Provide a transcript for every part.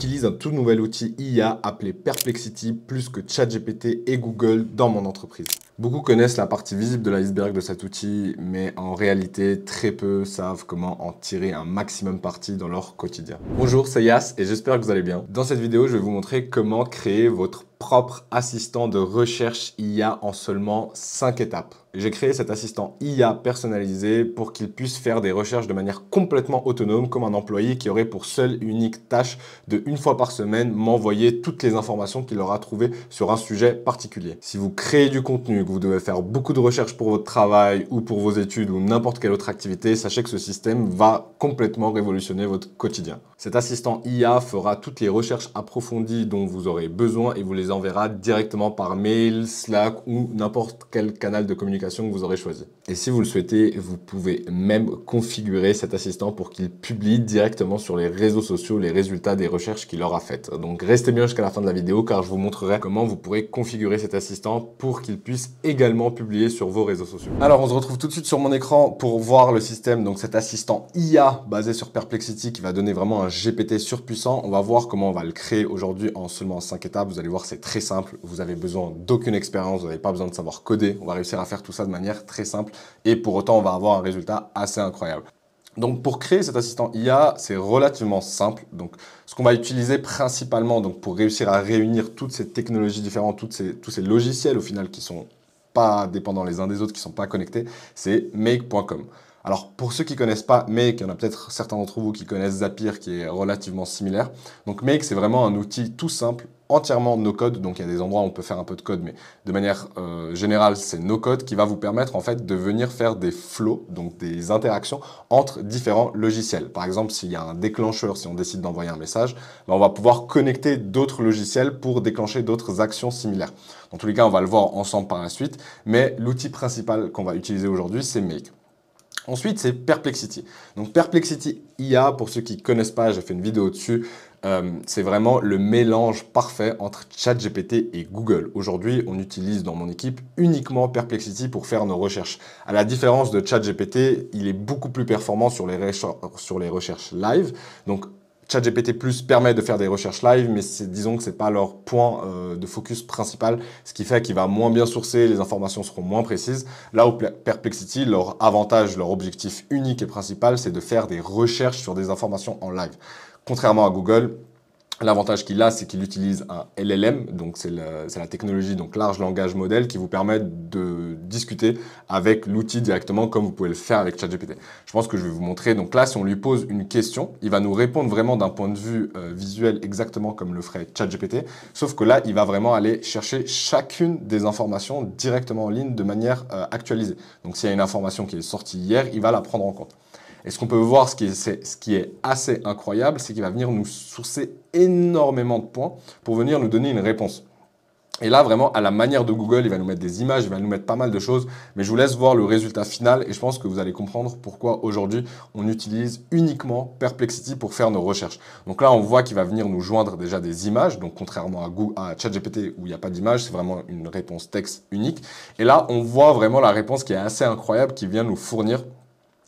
J'utilise un tout nouvel outil IA appelé Perplexity plus que ChatGPT et Google dans mon entreprise. Beaucoup connaissent la partie visible de l'iceberg de cet outil, mais en réalité, très peu savent comment en tirer un maximum parti dans leur quotidien. Bonjour, c'est Yas et j'espère que vous allez bien. Dans cette vidéo, je vais vous montrer comment créer votre propre assistant de recherche IA en seulement 5 étapes. J'ai créé cet assistant IA personnalisé pour qu'il puisse faire des recherches de manière complètement autonome comme un employé qui aurait pour seule et unique tâche de une fois par semaine m'envoyer toutes les informations qu'il aura trouvées sur un sujet particulier. Si vous créez du contenu, que vous devez faire beaucoup de recherches pour votre travail ou pour vos études ou n'importe quelle autre activité, sachez que ce système va complètement révolutionner votre quotidien. Cet assistant IA fera toutes les recherches approfondies dont vous aurez besoin et vous les enverra directement par mail, Slack ou n'importe quel canal de communication que vous aurez choisi. Et si vous le souhaitez, vous pouvez même configurer cet assistant pour qu'il publie directement sur les réseaux sociaux les résultats des recherches qu'il aura faites. Donc restez bien jusqu'à la fin de la vidéo car je vous montrerai comment vous pourrez configurer cet assistant pour qu'il puisse également publier sur vos réseaux sociaux. Alors on se retrouve tout de suite sur mon écran pour voir le système, donc cet assistant IA basé sur Perplexity qui va donner vraiment un GPT surpuissant. On va voir comment on va le créer aujourd'hui en seulement 5 étapes. Vous allez voir, c'est très simple. Vous avez besoin d'aucune expérience, vous n'avez pas besoin de savoir coder. On va réussir à faire tout ça de manière très simple et pour autant on va avoir un résultat assez incroyable. Donc pour créer cet assistant IA, c'est relativement simple. Donc ce qu'on va utiliser principalement pour réussir à réunir toutes ces technologies différentes, tous ces logiciels au final qui sont pas dépendants les uns des autres, qui sont pas connectés, c'est make.com. Alors pour ceux qui connaissent pas Make, il y en a peut-être certains d'entre vous qui connaissent Zapier qui est relativement similaire. Donc Make, c'est vraiment un outil tout simple, entièrement no code. Donc il y a des endroits où on peut faire un peu de code, mais de manière générale, c'est no code qui va vous permettre en fait de venir faire des flows, donc des interactions entre différents logiciels. Par exemple, s'il y a un déclencheur, si on décide d'envoyer un message, on va pouvoir connecter d'autres logiciels pour déclencher d'autres actions similaires. Dans tous les cas, on va le voir ensemble par la suite, mais l'outil principal qu'on va utiliser aujourd'hui, c'est Make. Ensuite, c'est Perplexity. Donc Perplexity IA, pour ceux qui ne connaissent pas, j'ai fait une vidéo dessus, c'est vraiment le mélange parfait entre ChatGPT et Google. Aujourd'hui, on utilise dans mon équipe uniquement Perplexity pour faire nos recherches. À la différence de ChatGPT, il est beaucoup plus performant sur les recherches live. Donc ChatGPT Plus permet de faire des recherches live, mais disons que ce n'est pas leur point de focus principal, ce qui fait qu'il va moins bien sourcer, les informations seront moins précises. Là où Perplexity, leur avantage, leur objectif unique et principal, c'est de faire des recherches sur des informations en live. Contrairement à Google, l'avantage qu'il a, c'est qu'il utilise un LLM, donc c'est la technologie, donc large langage modèle, qui vous permet de discuter avec l'outil directement comme vous pouvez le faire avec ChatGPT. Je pense que je vais vous montrer. Donc là, si on lui pose une question, il va nous répondre vraiment d'un point de vue visuel exactement comme le ferait ChatGPT, sauf que là, il va vraiment aller chercher chacune des informations directement en ligne de manière actualisée. Donc s'il y a une information qui est sortie hier, il va la prendre en compte. Et ce qu'on peut voir, ce qui est assez incroyable, c'est qu'il va venir nous sourcer énormément de points pour venir nous donner une réponse. Et là, vraiment, à la manière de Google, il va nous mettre des images, il va nous mettre pas mal de choses, mais je vous laisse voir le résultat final et je pense que vous allez comprendre pourquoi aujourd'hui, on utilise uniquement Perplexity pour faire nos recherches. Donc là, on voit qu'il va venir nous joindre déjà des images, donc contrairement à ChatGPT où il n'y a pas d'image, c'est vraiment une réponse texte unique. Et là, on voit vraiment la réponse qui est assez incroyable, qui vient nous fournir.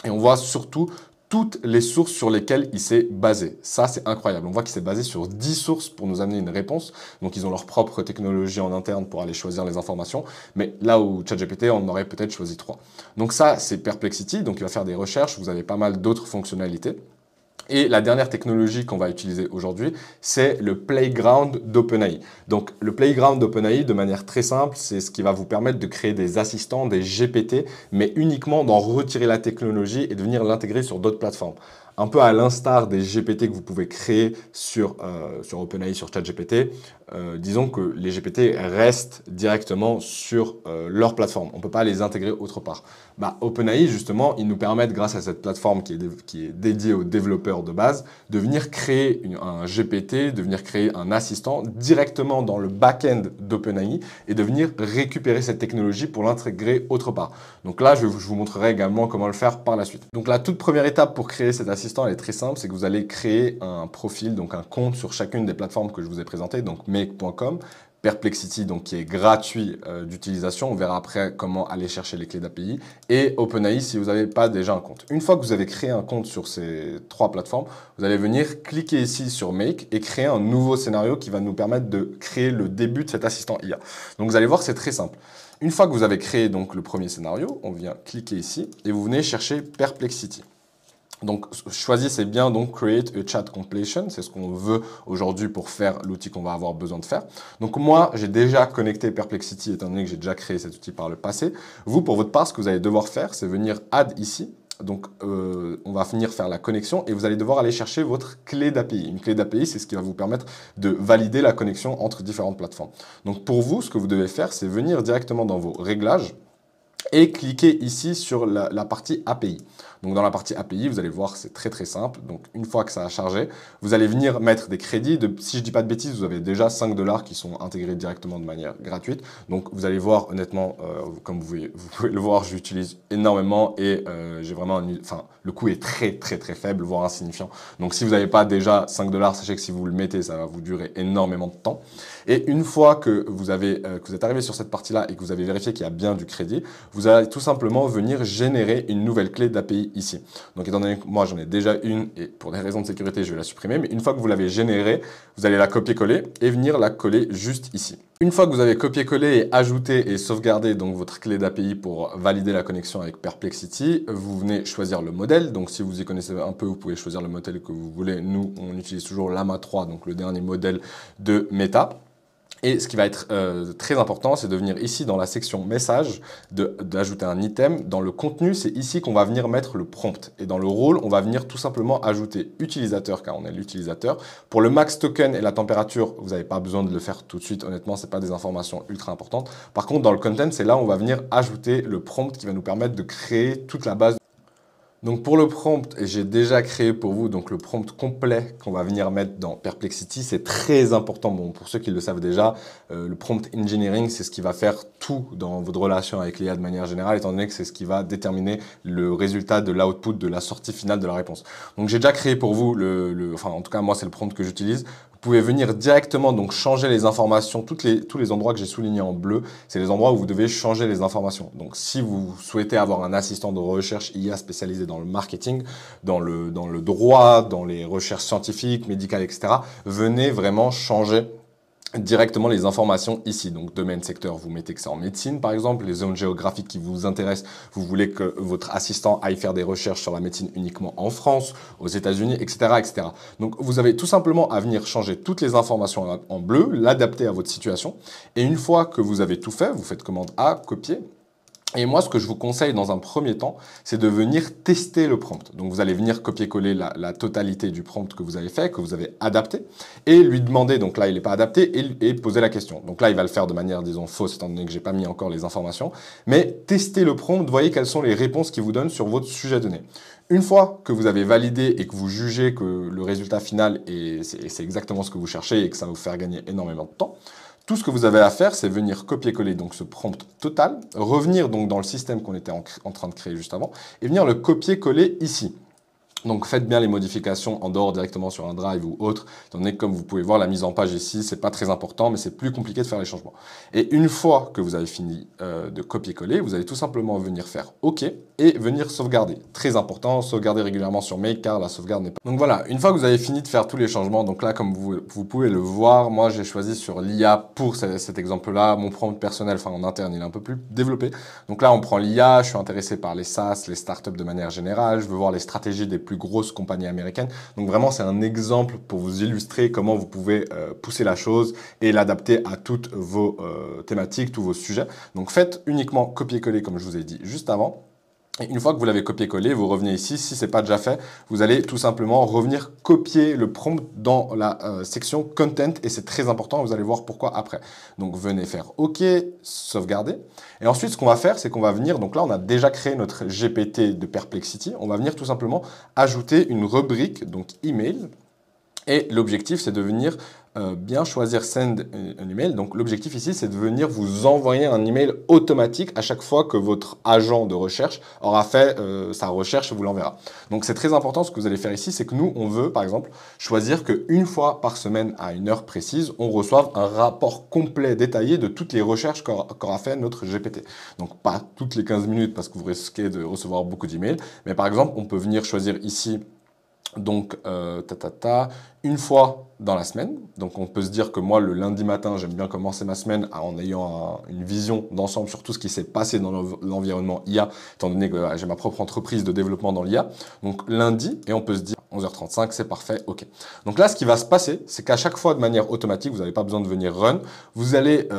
Et on voit surtout toutes les sources sur lesquelles il s'est basé. Ça, c'est incroyable. On voit qu'il s'est basé sur 10 sources pour nous amener une réponse. Donc, ils ont leur propre technologie en interne pour aller choisir les informations. Mais là où ChatGPT, on aurait peut-être choisi 3. Donc ça, c'est Perplexity. Donc, il va faire des recherches. Vous avez pas mal d'autres fonctionnalités. Et la dernière technologie qu'on va utiliser aujourd'hui, c'est le Playground d'OpenAI. Donc, le Playground d'OpenAI, de manière très simple, c'est ce qui va vous permettre de créer des assistants, des GPT, mais uniquement d'en retirer la technologie et de venir l'intégrer sur d'autres plateformes. Un peu à l'instar des GPT que vous pouvez créer sur OpenAI, sur ChatGPT, disons que les GPT restent directement sur leur plateforme. On ne peut pas les intégrer autre part. OpenAI, justement, ils nous permettent, grâce à cette plateforme qui est dédiée aux développeurs de base, de venir créer un GPT, de venir créer un assistant directement dans le back-end d'OpenAI et de venir récupérer cette technologie pour l'intégrer autre part. Donc là, je vous montrerai également comment le faire par la suite. Donc la toute première étape pour créer cet assistant, elle est très simple, c'est que vous allez créer un profil, donc un compte sur chacune des plateformes que je vous ai présentées, donc make.com, Perplexity, donc qui est gratuit d'utilisation. On verra après comment aller chercher les clés d'API. Et OpenAI si vous n'avez pas déjà un compte. Une fois que vous avez créé un compte sur ces 3 plateformes, vous allez venir cliquer ici sur Make et créer un nouveau scénario qui va nous permettre de créer le début de cet assistant IA. Donc vous allez voir, c'est très simple. Une fois que vous avez créé donc le premier scénario, on vient cliquer ici et vous venez chercher Perplexity. Donc, choisissez bien donc Create a Chat Completion, c'est ce qu'on veut aujourd'hui pour faire l'outil qu'on va avoir besoin de faire. Donc moi, j'ai déjà connecté Perplexity étant donné que j'ai déjà créé cet outil par le passé. Vous, pour votre part, ce que vous allez devoir faire, c'est venir Add ici. Donc, on va venir faire la connexion et vous allez devoir aller chercher votre clé d'API. Une clé d'API, c'est ce qui va vous permettre de valider la connexion entre différentes plateformes. Donc, pour vous, ce que vous devez faire, c'est venir directement dans vos réglages et cliquez ici sur la partie API. Donc dans la partie API, vous allez voir, c'est très très simple. Donc une fois que ça a chargé, vous allez venir mettre des crédits. Si je ne dis pas de bêtises, vous avez déjà 5 $ qui sont intégrés directement de manière gratuite. Donc vous allez voir, honnêtement, comme vous pouvez le voir, j'utilise énormément et j'ai vraiment le coût est très très très faible, voire insignifiant. Donc si vous n'avez pas déjà 5 $, sachez que si vous le mettez, ça va vous durer énormément de temps. Et une fois que vous êtes arrivé sur cette partie-là et que vous avez vérifié qu'il y a bien du crédit, vous allez tout simplement venir générer une nouvelle clé d'API ici. Donc étant donné que moi j'en ai déjà une et pour des raisons de sécurité je vais la supprimer, mais une fois que vous l'avez générée, vous allez la copier-coller et venir la coller juste ici. Une fois que vous avez copié-collé et ajouté et sauvegardé donc votre clé d'API pour valider la connexion avec Perplexity, vous venez choisir le modèle. Donc si vous y connaissez un peu, vous pouvez choisir le modèle que vous voulez. Nous, on utilise toujours Llama 3, donc le dernier modèle de Meta. Et ce qui va être très important, c'est de venir ici dans la section message, d'ajouter un item. Dans le contenu, c'est ici qu'on va venir mettre le prompt. Et dans le rôle, on va venir tout simplement ajouter utilisateur, car on est l'utilisateur. Pour le max token et la température, vous n'avez pas besoin de le faire tout de suite. Honnêtement, ce n'est pas des informations ultra importantes. Par contre, dans le content, c'est là où on va venir ajouter le prompt qui va nous permettre de créer toute la base. Donc pour le prompt, j'ai déjà créé pour vous donc le prompt complet qu'on va venir mettre dans Perplexity. C'est très important. Bon, pour ceux qui le savent déjà, le prompt engineering, c'est ce qui va faire tout dans votre relation avec l'IA de manière générale, étant donné que c'est ce qui va déterminer le résultat de l'output, de la sortie finale de la réponse. Donc j'ai déjà créé pour vous enfin en tout cas moi c'est le prompt que j'utilise. Vous pouvez venir directement donc changer les informations, tous les endroits que j'ai soulignés en bleu, c'est les endroits où vous devez changer les informations. Donc si vous souhaitez avoir un assistant de recherche IA spécialisé dans le marketing, dans le droit, dans les recherches scientifiques, médicales, etc., venez vraiment changer directement les informations ici. Donc domaine, secteur, vous mettez que c'est en médecine par exemple, les zones géographiques qui vous intéressent, vous voulez que votre assistant aille faire des recherches sur la médecine uniquement en France, aux États-Unis, etc., etc. Donc vous avez tout simplement à venir changer toutes les informations en bleu, l'adapter à votre situation. Et une fois que vous avez tout fait, vous faites commande A, copier. Et moi, ce que je vous conseille dans un premier temps, c'est de venir tester le prompt. Donc, vous allez venir copier-coller la totalité du prompt que vous avez fait, que vous avez adapté, et lui demander, donc là, il n'est pas adapté, et poser la question. Donc là, il va le faire de manière, disons, fausse, étant donné que je n'ai pas mis encore les informations. Mais testez le prompt, voyez quelles sont les réponses qu'il vous donne sur votre sujet donné. Une fois que vous avez validé et que vous jugez que le résultat final, c'est exactement ce que vous cherchez et que ça va vous faire gagner énormément de temps, tout ce que vous avez à faire, c'est venir copier-coller donc ce prompt total, revenir donc dans le système qu'on était en train de créer juste avant, et venir le copier-coller ici. Donc faites bien les modifications en dehors directement sur un drive ou autre, étant donné que comme vous pouvez voir la mise en page ici, c'est pas très important, mais c'est plus compliqué de faire les changements. Et une fois que vous avez fini de copier-coller, vous allez tout simplement venir faire OK et venir sauvegarder. Très important, sauvegarder régulièrement sur Make car la sauvegarde n'est pas... Donc voilà, une fois que vous avez fini de faire tous les changements, donc là comme vous pouvez le voir, moi j'ai choisi sur l'IA pour cet exemple-là, mon prompt personnel, enfin en interne il est un peu plus développé. Donc là on prend l'IA, je suis intéressé par les SaaS, les startups de manière générale, je veux voir les stratégies des plus grosses compagnies américaines. Donc vraiment, c'est un exemple pour vous illustrer comment vous pouvez pousser la chose et l'adapter à toutes vos thématiques, tous vos sujets. Donc faites uniquement copier-coller comme je vous ai dit juste avant. Et une fois que vous l'avez copié-collé, vous revenez ici. Si ce n'est pas déjà fait, vous allez tout simplement revenir copier le prompt dans la section Content. Et c'est très important, vous allez voir pourquoi après. Donc, venez faire OK, sauvegarder. Et ensuite, ce qu'on va faire, c'est qu'on va venir... Donc là, on a déjà créé notre GPT de Perplexity. On va venir tout simplement ajouter une rubrique, donc email. Et l'objectif, c'est de venir bien choisir Send un email. Donc l'objectif ici, c'est de venir vous envoyer un email automatique à chaque fois que votre agent de recherche aura fait sa recherche et vous l'enverra. Donc c'est très important. Ce que vous allez faire ici, c'est que nous, on veut, par exemple, choisir qu'une fois par semaine à une heure précise, on reçoive un rapport complet, détaillé de toutes les recherches qu'aura fait notre GPT. Donc pas toutes les 15 minutes parce que vous risquez de recevoir beaucoup d'emails, mais par exemple, on peut venir choisir ici donc, une fois dans la semaine. Donc, on peut se dire que moi, le lundi matin, j'aime bien commencer ma semaine en ayant une vision d'ensemble sur tout ce qui s'est passé dans l'environnement IA, étant donné que j'ai ma propre entreprise de développement dans l'IA. Donc, lundi, et on peut se dire 11h35, c'est parfait, ok. Donc là, ce qui va se passer, c'est qu'à chaque fois, de manière automatique, vous n'avez pas besoin de venir run, vous allez,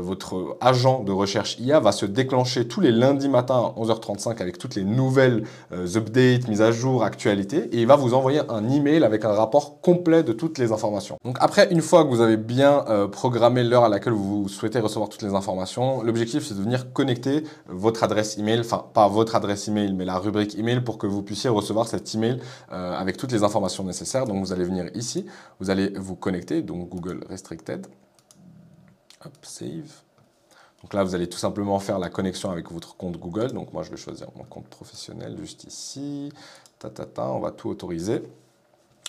votre agent de recherche IA va se déclencher tous les lundis matins à 11h35 avec toutes les nouvelles updates, mises à jour, actualités, et il va vous envoyer un email avec un rapport complet de toutes les informations. Donc après, une fois que vous avez bien programmé l'heure à laquelle vous souhaitez recevoir toutes les informations, l'objectif c'est de venir connecter votre adresse email, enfin pas votre adresse email, mais la rubrique email pour que vous puissiez recevoir cet email avec toutes les informations nécessaires. Donc vous allez venir ici, vous allez vous connecter, donc Google Restricted, hop, save. Donc là, vous allez tout simplement faire la connexion avec votre compte Google. Donc moi, je vais choisir mon compte professionnel juste ici. On va tout autoriser.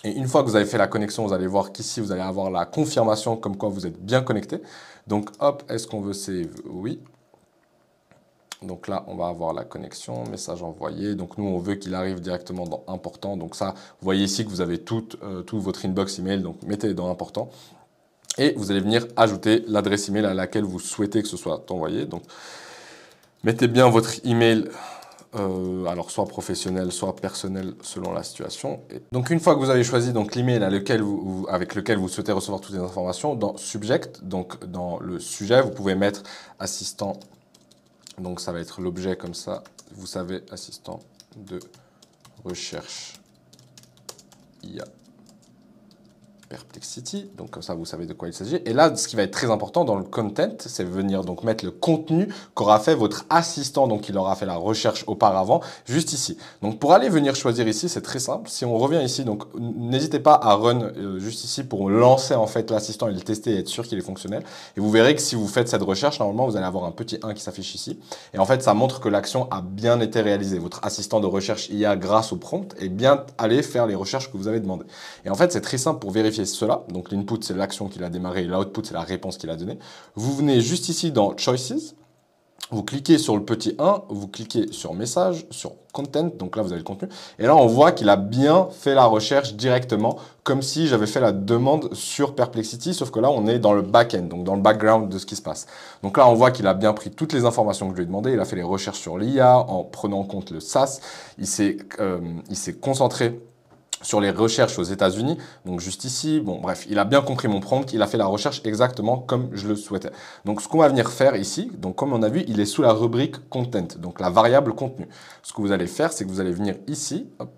Et une fois que vous avez fait la connexion, vous allez voir qu'ici, vous allez avoir la confirmation comme quoi vous êtes bien connecté. Donc hop, est-ce qu'on veut save? Oui. Donc là, on va avoir la connexion, message envoyé. Donc nous, on veut qu'il arrive directement dans important. Donc ça, vous voyez ici que vous avez tout votre inbox email. Donc mettez-les dans important. Et vous allez venir ajouter l'adresse email à laquelle vous souhaitez que ce soit envoyé. Donc, mettez bien votre email, alors soit professionnel, soit personnel, selon la situation. Et donc, une fois que vous avez choisi l'email avec lequel vous souhaitez recevoir toutes les informations, dans Subject, donc dans le sujet, vous pouvez mettre assistant. Donc, ça va être l'objet comme ça. Vous savez, assistant de recherche IA. Perplexity, donc comme ça vous savez de quoi il s'agit. Et là, ce qui va être très important dans le content, c'est venir donc mettre le contenu qu'aura fait votre assistant, donc il aura fait la recherche auparavant, juste ici. Donc pour aller venir choisir ici, c'est très simple. Si on revient ici, donc n'hésitez pas à run juste ici pour lancer en fait l'assistant et le tester et être sûr qu'il est fonctionnel. Et vous verrez que si vous faites cette recherche, normalement vous allez avoir un petit 1 qui s'affiche ici. Et en fait, ça montre que l'action a bien été réalisée. Votre assistant de recherche IA, grâce au prompt, est bien allé faire les recherches que vous avez demandées. Et en fait, c'est très simple pour vérifier cela. Donc l'input, c'est l'action qu'il a démarrée et l'output, c'est la réponse qu'il a donnée. Vous venez juste ici dans Choices, vous cliquez sur le petit 1, vous cliquez sur Message, sur Content, donc là vous avez le contenu. Et là, on voit qu'il a bien fait la recherche directement, comme si j'avais fait la demande sur Perplexity, sauf que là, on est dans le back-end, donc dans le background de ce qui se passe. Donc là, on voit qu'il a bien pris toutes les informations que je lui ai demandées, il a fait les recherches sur l'IA en prenant en compte le SAS, il s'est concentré sur les recherches aux États-Unis, donc juste ici, bon bref, il a bien compris mon prompt, il a fait la recherche exactement comme je le souhaitais. Donc ce qu'on va venir faire ici, donc comme on a vu, il est sous la rubrique Content, donc la variable contenu. Ce que vous allez faire, c'est que vous allez venir ici, hop,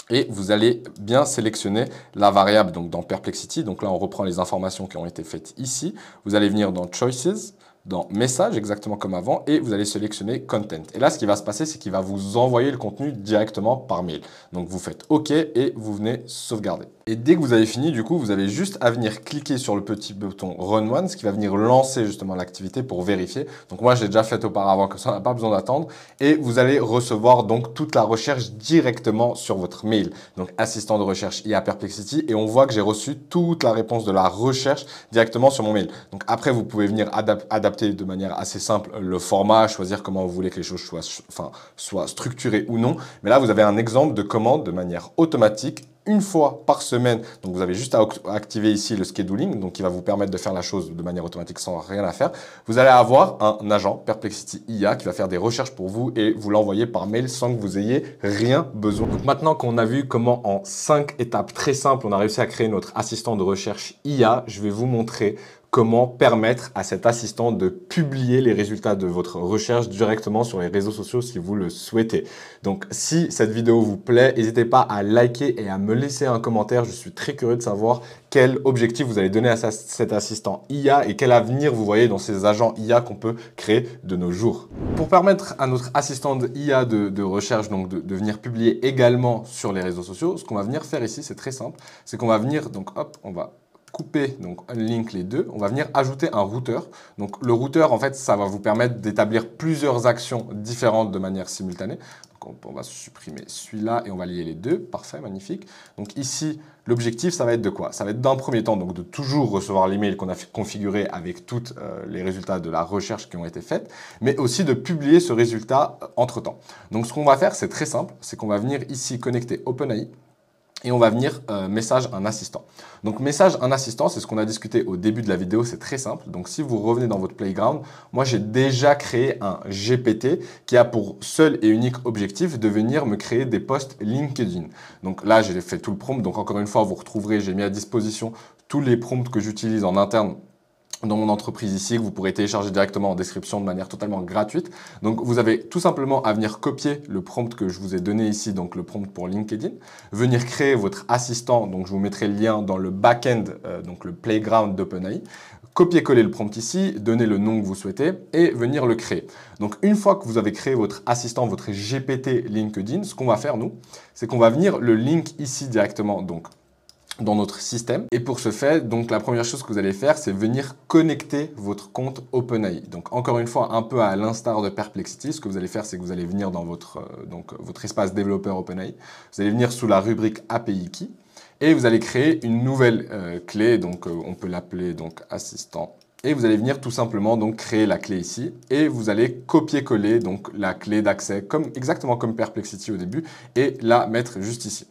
et vous allez bien sélectionner la variable donc dans Perplexity, donc là on reprend les informations qui ont été faites ici, vous allez venir dans Choices, dans Message, exactement comme avant, et vous allez sélectionner Content. Et là, ce qui va se passer, c'est qu'il va vous envoyer le contenu directement par mail. Donc, vous faites OK et vous venez sauvegarder. Et dès que vous avez fini, du coup, vous avez juste à venir cliquer sur le petit bouton Run One, ce qui va venir lancer justement l'activité pour vérifier. Donc, moi, je l'ai déjà fait auparavant, comme ça, on n'a pas besoin d'attendre. Et vous allez recevoir donc toute la recherche directement sur votre mail. Donc, assistant de recherche IA Perplexity. Et on voit que j'ai reçu toute la réponse de la recherche directement sur mon mail. Donc, après, vous pouvez venir adapter de manière assez simple le format, choisir comment vous voulez que les choses soient structurées ou non. Mais là, vous avez un exemple de commande de manière automatique, une fois par semaine. Donc, vous avez juste à activer ici le scheduling, donc qui va vous permettre de faire la chose de manière automatique sans rien à faire. Vous allez avoir un agent Perplexity IA qui va faire des recherches pour vous et vous l'envoyer par mail sans que vous ayez rien besoin. Donc, maintenant qu'on a vu comment en 5 étapes très simples, on a réussi à créer notre assistant de recherche IA, je vais vous montrer comment permettre à cet assistant de publier les résultats de votre recherche directement sur les réseaux sociaux si vous le souhaitez. Donc, si cette vidéo vous plaît, n'hésitez pas à liker et à me laisser un commentaire. Je suis très curieux de savoir quel objectif vous allez donner à cet assistant IA et quel avenir vous voyez dans ces agents IA qu'on peut créer de nos jours. Pour permettre à notre assistant IA de recherche donc de venir publier également sur les réseaux sociaux, ce qu'on va venir faire ici, c'est très simple, c'est qu'on va venir, donc hop, on va couper, donc unlink les deux, on va venir ajouter un routeur. Donc le routeur, en fait, ça va vous permettre d'établir plusieurs actions différentes de manière simultanée. Donc on va supprimer celui-là et on va lier les deux. Parfait, magnifique. Donc ici, l'objectif, ça va être de quoi? Ça va être d'un premier temps donc de toujours recevoir l'email qu'on a configuré avec tous les résultats de la recherche qui ont été faits, mais aussi de publier ce résultat entre-temps. Donc ce qu'on va faire, c'est très simple, c'est qu'on va venir ici connecter OpenAI. Et on va venir message un assistant. Donc message un assistant, c'est ce qu'on a discuté au début de la vidéo, c'est très simple. Donc si vous revenez dans votre playground, moi j'ai déjà créé un GPT qui a pour seul et unique objectif de venir me créer des posts LinkedIn. Donc là j'ai fait tout le prompt, donc encore une fois vous retrouverez, j'ai mis à disposition tous les prompts que j'utilise en interne dans mon entreprise ici, que vous pourrez télécharger directement en description de manière totalement gratuite. Donc, vous avez tout simplement à venir copier le prompt que je vous ai donné ici, donc le prompt pour LinkedIn, venir créer votre assistant, donc je vous mettrai le lien dans le back-end, donc le playground d'OpenAI, copier-coller le prompt ici, donner le nom que vous souhaitez et venir le créer. Donc, une fois que vous avez créé votre assistant, votre GPT LinkedIn, ce qu'on va faire, nous, c'est qu'on va venir le link ici directement, donc dans notre système. Et pour ce fait, donc la première chose que vous allez faire, c'est venir connecter votre compte OpenAI. Donc encore une fois, un peu à l'instar de Perplexity, ce que vous allez faire, c'est que vous allez venir dans votre espace développeur OpenAI. Vous allez venir sous la rubrique API Key et vous allez créer une nouvelle clé. Donc on peut l'appeler donc assistant. Et vous allez venir tout simplement donc créer la clé ici et vous allez copier-coller donc la clé d'accès exactement comme Perplexity au début et la mettre juste ici.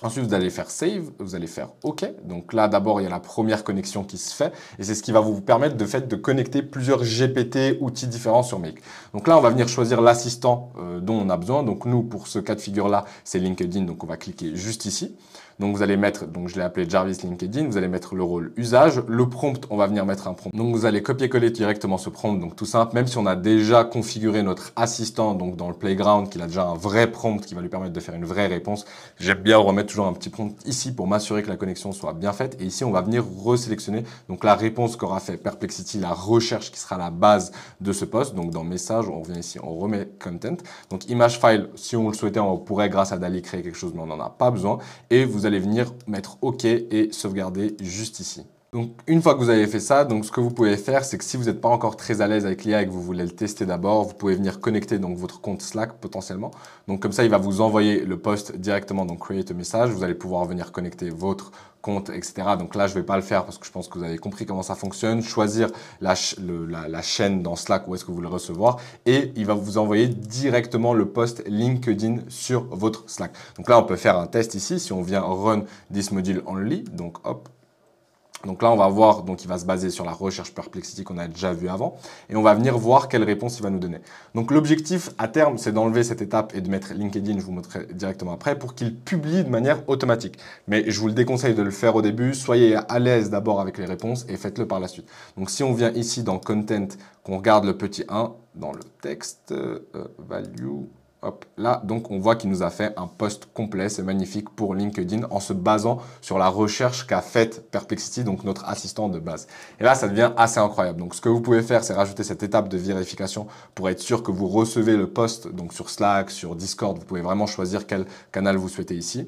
Ensuite, vous allez faire Save, vous allez faire OK. Donc là, d'abord, il y a la première connexion qui se fait et c'est ce qui va vous permettre de connecter plusieurs GPT, outils différents sur Make. Donc là, on va venir choisir l'assistant dont on a besoin. Donc nous, pour ce cas de figure-là, c'est LinkedIn. Donc on va cliquer juste ici. Donc vous allez mettre, donc je l'ai appelé Jarvis LinkedIn, vous allez mettre le rôle usage. Le prompt, on va venir mettre un prompt. Donc vous allez copier-coller directement ce prompt, donc tout simple, même si on a déjà configuré notre assistant donc dans le playground, qu'il a déjà un vrai prompt qui va lui permettre de faire une vraie réponse. J'aime bien remettre toujours un petit prompt ici pour m'assurer que la connexion soit bien faite. Et ici, on va venir resélectionner donc la réponse qu'aura fait Perplexity, la recherche qui sera la base de ce post. Donc dans message, on revient ici, on remet content. Donc image file, si on le souhaitait, on pourrait grâce à DALL-E créer quelque chose, mais on n'en a pas besoin. Et vous allez venir mettre OK et sauvegarder juste ici. Donc, une fois que vous avez fait ça, donc ce que vous pouvez faire, c'est que si vous n'êtes pas encore très à l'aise avec l'IA et que vous voulez le tester d'abord, vous pouvez venir connecter donc votre compte Slack potentiellement. Donc, comme ça, il va vous envoyer le post directement, donc create a message. Vous allez pouvoir venir connecter votre compte, etc. Donc là, je ne vais pas le faire parce que je pense que vous avez compris comment ça fonctionne. Choisir la chaîne dans Slack où est-ce que vous voulez recevoir et il va vous envoyer directement le post LinkedIn sur votre Slack. Donc là, on peut faire un test ici. Si on vient run this module only, donc hop. Donc là, on va voir, donc il va se baser sur la recherche Perplexity qu'on a déjà vu avant et on va venir voir quelle réponse il va nous donner. Donc l'objectif à terme, c'est d'enlever cette étape et de mettre LinkedIn, je vous montrerai directement après, pour qu'il publie de manière automatique. Mais je vous le déconseille de le faire au début, soyez à l'aise d'abord avec les réponses et faites-le par la suite. Donc si on vient ici dans Content, qu'on regarde le petit 1 dans le texte, Value, hop, là, donc on voit qu'il nous a fait un post complet, c'est magnifique pour LinkedIn en se basant sur la recherche qu'a faite Perplexity, donc notre assistant de base. Et là, ça devient assez incroyable. Donc ce que vous pouvez faire, c'est rajouter cette étape de vérification pour être sûr que vous recevez le post, donc sur Slack, sur Discord, vous pouvez vraiment choisir quel canal vous souhaitez ici.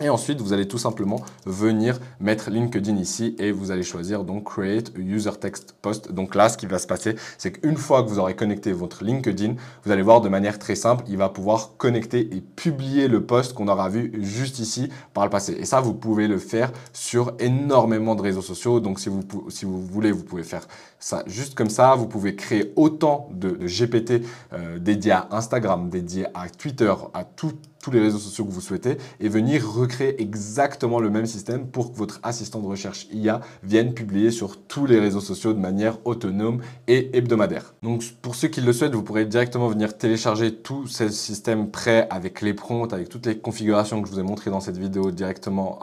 Et ensuite, vous allez tout simplement venir mettre LinkedIn ici et vous allez choisir donc Create a User Text Post. Donc là, ce qui va se passer, c'est qu'une fois que vous aurez connecté votre LinkedIn, vous allez voir de manière très simple, il va pouvoir connecter et publier le post qu'on aura vu juste ici par le passé. Et ça, vous pouvez le faire sur énormément de réseaux sociaux. Donc si vous voulez, vous pouvez faire ça juste comme ça. Vous pouvez créer autant de GPT dédiés à Instagram, dédiés à Twitter, à tous tous les réseaux sociaux que vous souhaitez et venir recréer exactement le même système pour que votre assistant de recherche IA vienne publier sur tous les réseaux sociaux de manière autonome et hebdomadaire. Donc pour ceux qui le souhaitent, vous pourrez directement venir télécharger tout ce système prêt avec les prompts, avec toutes les configurations que je vous ai montrées dans cette vidéo directement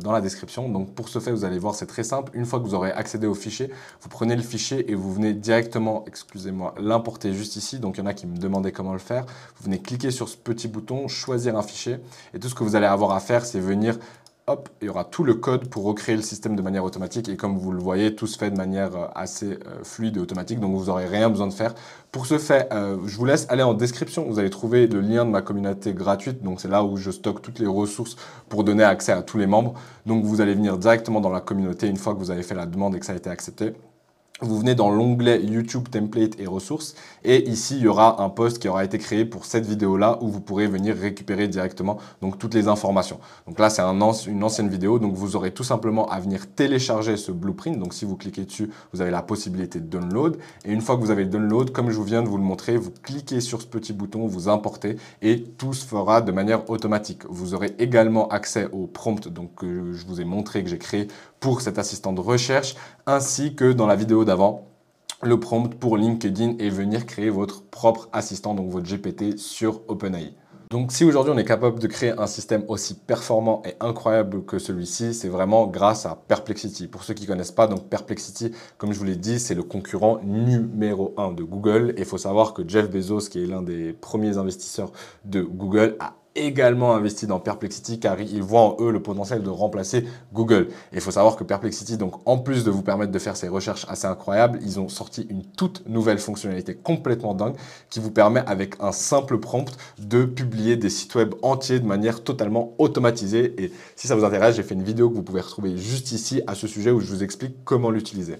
dans la description. Donc pour ce fait, vous allez voir, c'est très simple. Une fois que vous aurez accédé au fichier, vous prenez le fichier et vous venez directement, excusez-moi, l'importer juste ici. Donc il y en a qui me demandaient comment le faire. Vous venez cliquer sur ce petit bouton, choisir un fichier et tout ce que vous allez avoir à faire, c'est venir hop, il y aura tout le code pour recréer le système de manière automatique et comme vous le voyez, tout se fait de manière assez fluide et automatique, donc vous n'aurez rien besoin de faire. Pour ce fait, je vous laisse aller en description, vous allez trouver le lien de ma communauté gratuite, donc c'est là où je stocke toutes les ressources pour donner accès à tous les membres. Donc vous allez venir directement dans la communauté une fois que vous avez fait la demande et que ça a été accepté. Vous venez dans l'onglet YouTube Template et ressources et ici il y aura un post qui aura été créé pour cette vidéo là où vous pourrez venir récupérer directement donc toutes les informations. Donc là c'est une ancienne vidéo, donc vous aurez tout simplement à venir télécharger ce blueprint. Donc si vous cliquez dessus, vous avez la possibilité de download et une fois que vous avez le download, comme je viens de vous le montrer, vous cliquez sur ce petit bouton, vous importez et tout se fera de manière automatique. Vous aurez également accès au prompt donc que je vous ai montré que j'ai créé pour cet assistant de recherche ainsi que dans la vidéo d'avant, le prompt pour LinkedIn et venir créer votre propre assistant, donc votre GPT sur OpenAI. Donc si aujourd'hui on est capable de créer un système aussi performant et incroyable que celui-ci, c'est vraiment grâce à Perplexity. Pour ceux qui ne connaissent pas, donc Perplexity, comme je vous l'ai dit, c'est le concurrent numéro 1 de Google. Et il faut savoir que Jeff Bezos, qui est l'un des premiers investisseurs de Google, a également investi dans Perplexity car ils voient en eux le potentiel de remplacer Google. Et il faut savoir que Perplexity, donc en plus de vous permettre de faire ces recherches assez incroyables, ils ont sorti une toute nouvelle fonctionnalité complètement dingue qui vous permet avec un simple prompt de publier des sites web entiers de manière totalement automatisée. Et si ça vous intéresse, j'ai fait une vidéo que vous pouvez retrouver juste ici à ce sujet où je vous explique comment l'utiliser.